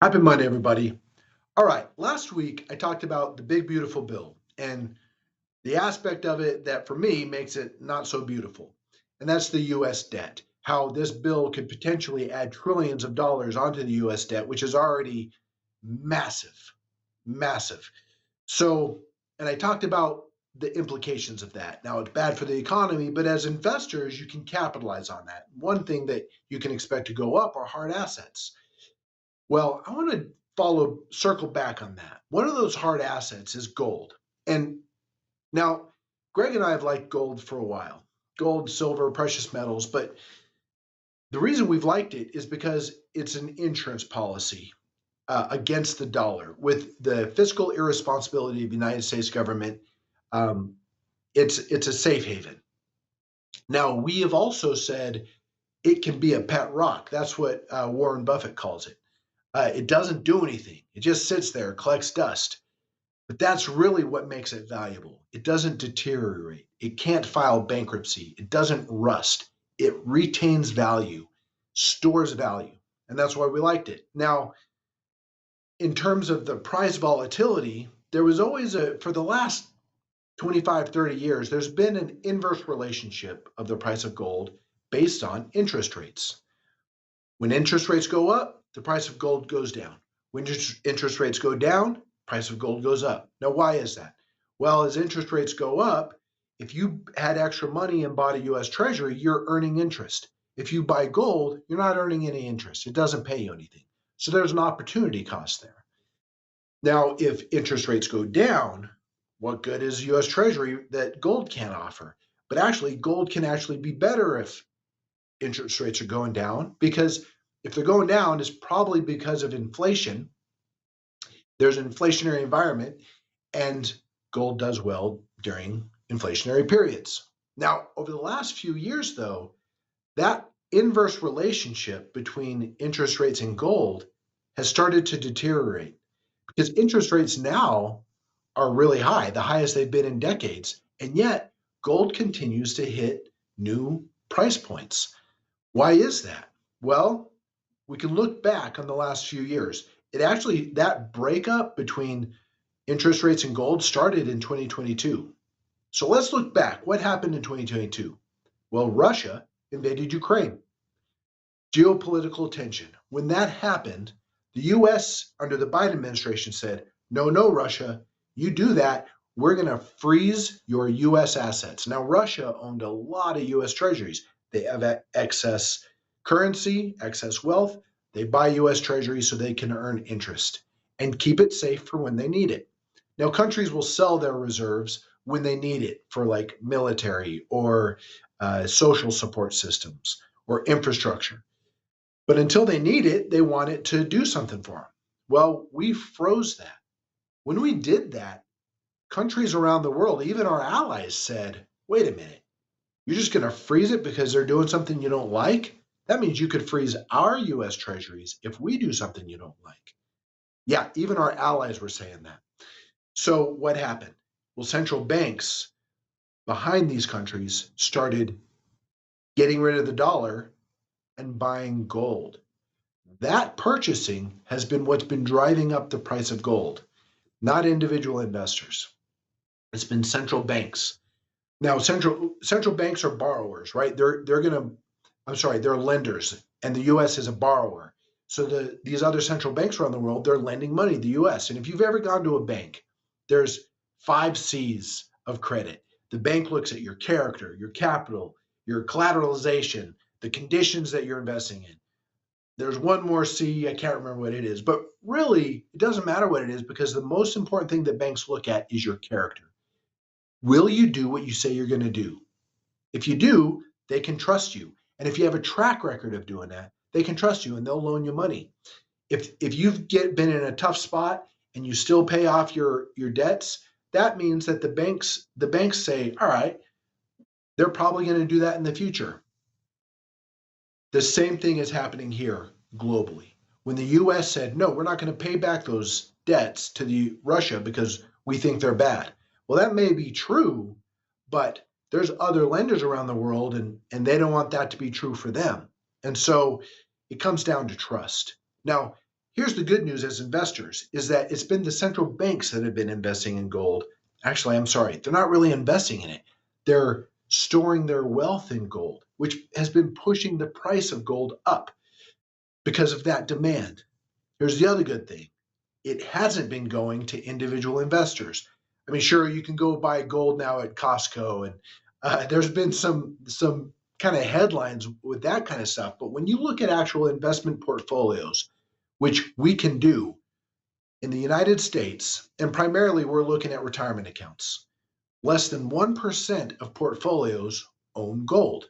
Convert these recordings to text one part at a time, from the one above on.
Happy Monday, everybody. All right, last week I talked about the big, beautiful bill and the aspect of it that for me makes it not so beautiful. And that's the US debt, how this bill could potentially add trillions of dollars onto the US debt, which is already massive, massive. So, and I talked about the implications of that. Now, it's bad for the economy, but as investors, you can capitalize on that. One thing that you can expect to go up are hard assets. Well, I want to circle back on that. One of those hard assets is gold. And now, Greg and I have liked gold for a while, gold, silver, precious metals. But the reason we've liked it is because it's an insurance policy against the dollar. With the fiscal irresponsibility of the United States government, um, it's a safe haven. Now, we have also said it can be a pet rock. That's what Warren Buffett calls it. It doesn't do anything. It just sits there, collects dust. But that's really what makes it valuable. It doesn't deteriorate. It can't file bankruptcy. It doesn't rust. It retains value, stores value. And that's why we liked it. Now, in terms of the price volatility, there was always for the last 25, 30 years, there's been an inverse relationship of the price of gold based on interest rates. When interest rates go up, the price of gold goes down. When interest rates go down, price of gold goes up. Now, why is that? Well, as interest rates go up, if you had extra money and bought a US Treasury, you're earning interest. If you buy gold, you're not earning any interest. It doesn't pay you anything. So there's an opportunity cost there. Now, if interest rates go down, what good is US Treasury that gold can't offer? But actually, gold can actually be better if interest rates are going down, because if they're going down, it's probably because of inflation. There's an inflationary environment, and gold does well during inflationary periods. Now, over the last few years, though, that inverse relationship between interest rates and gold has started to deteriorate because interest rates now are really high, the highest they've been in decades, and yet gold continues to hit new price points. Why is that? Well, we can look back on the last few years. That breakup between interest rates and gold started in 2022. So let's look back. What happened in 2022? Well, Russia invaded Ukraine. Geopolitical tension. When that happened, the US under the Biden administration said, no, no, Russia, you do that, we're going to freeze your US assets. Now, Russia owned a lot of US treasuries. They have excess currency, excess wealth. They buy US treasuries so they can earn interest and keep it safe for when they need it. Now, countries will sell their reserves when they need it for like military or social support systems or infrastructure. But until they need it, they want it to do something for them. Well, we froze that. When we did that, countries around the world, even our allies, said, wait a minute, you're just going to freeze it because they're doing something you don't like? That means you could freeze our US treasuries if we do something you don't like. Yeah, even our allies were saying that. So what happened? Well, central banks behind these countries started getting rid of the dollar and buying gold. That purchasing has been what's been driving up the price of gold, not individual investors. It's been central banks. Now, central banks are borrowers, right? They're lenders, and the U.S. is a borrower. So these other central banks around the world, they're lending money to the U.S. And if you've ever gone to a bank, there's 5 C's of credit. The bank looks at your character, your capital, your collateralization, the conditions that you're investing in. There's one more C, I can't remember what it is, but really, it doesn't matter what it is because the most important thing that banks look at is your character. Will you do what you say you're going to do? If you do, they can trust you. And if you have a track record of doing that, they can trust you and they'll loan you money. If you've been in a tough spot and you still pay off your debts, that means that the banks say, all right, they're probably going to do that in the future. The same thing is happening here globally. When the US said, no, we're not going to pay back those debts to Russia because we think they're bad. Well, that may be true, but there's other lenders around the world and they don't want that to be true for them. And so it comes down to trust. Now, Here's the good news as investors is that it's been the central banks that have been investing in gold. Actually, I'm sorry, they're not really investing in it. They're storing their wealth in gold, which has been pushing the price of gold up because of that demand. Here's the other good thing. It hasn't been going to individual investors. I mean, sure, you can go buy gold now at Costco, and there's been some kind of headlines with that kind of stuff. But when you look at actual investment portfolios, which we can do in the United States, and primarily we're looking at retirement accounts, less than 1% of portfolios own gold.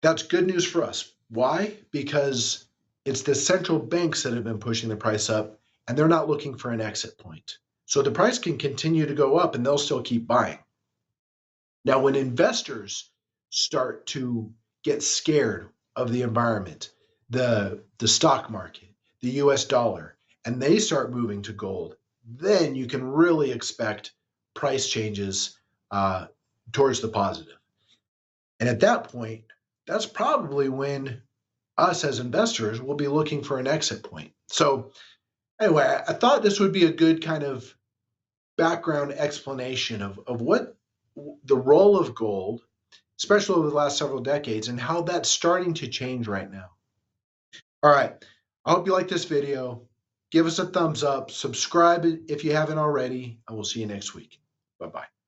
That's good news for us. Why? Because it's the central banks that have been pushing the price up, and they're not looking for an exit point. So the price can continue to go up and they'll still keep buying. Now, when investors start to get scared of the environment, the stock market, the US dollar, and they start moving to gold, then you can really expect price changes towards the positive. And at that point, that's probably when us as investors will be looking for an exit point. So, anyway, I thought this would be a good kind of background explanation of what the role of gold, especially over the last several decades, and how that's starting to change right now. All right. I hope you like this video. Give us a thumbs up, subscribe if you haven't already, and we'll see you next week. Bye-bye.